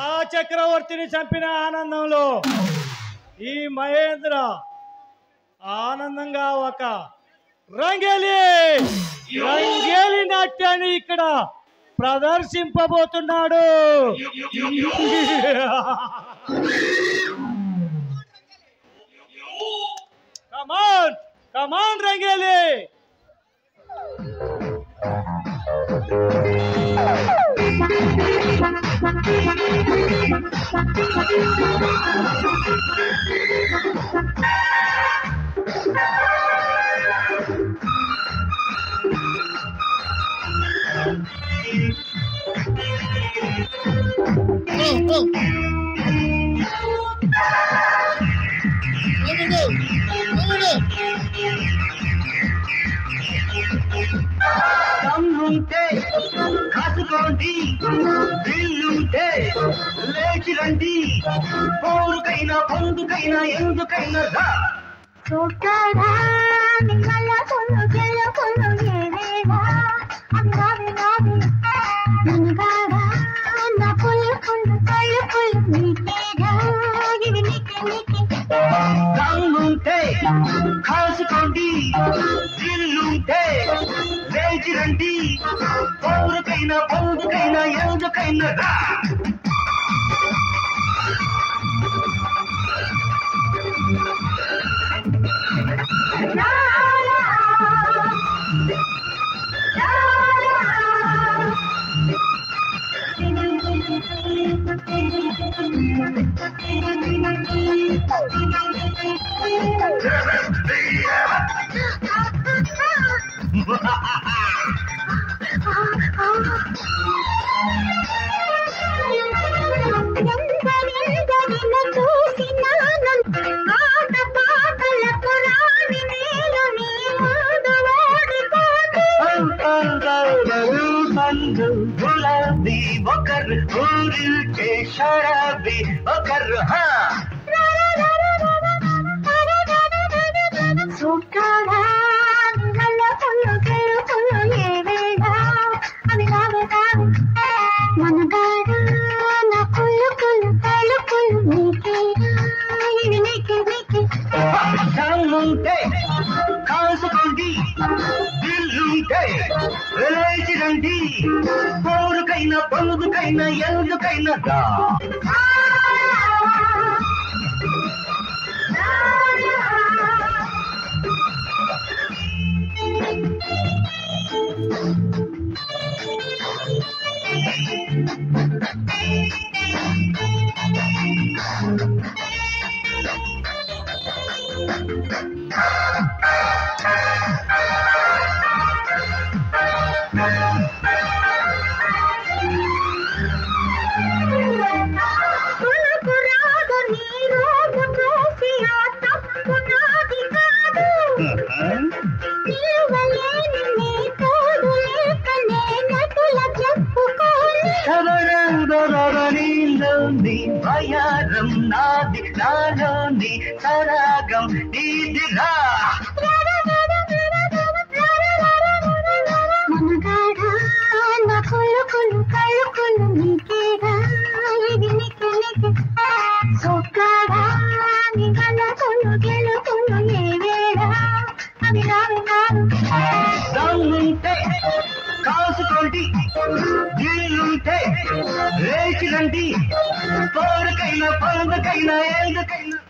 ఆ చక్రవర్తిని చంపిన ఆనందంలో ఈ మహేంద్ర ఆనందంగా ఒక రంగేలి నాట్యాన్ని ఇక్కడ ప్రదర్శింపబోతున్నాడు. కమాన్ రంగేలి. దమ్ముంటే కాసుకోండి, బిల్లుంటే లేచి రండి, పోరుకైనా పొందుకైనా ఎందుకైనా రా. దమ్ముంటే కాసుకోండి, బిల్లుంటే లేచి రండి, పోరుకైనా పొందుకైనా ఎందుకైనా రా. గులాబీ ఒకరు ఊరికే షరాబీ ఒకరు దమ్ముంటే కాసుకోండి, బిల్లుంటే లేచి రండి, పోరుకైనా పొందుకైనా ఎందుకైనా రా. నీలోని భయారం నాది, నాలోని సరాగం నీదిరా. దమ్ముంటే కాసుకోండి, గిల్లుంటే లేచి రండి, పోరుకైనా పొందుకైనా ఎందుకైనా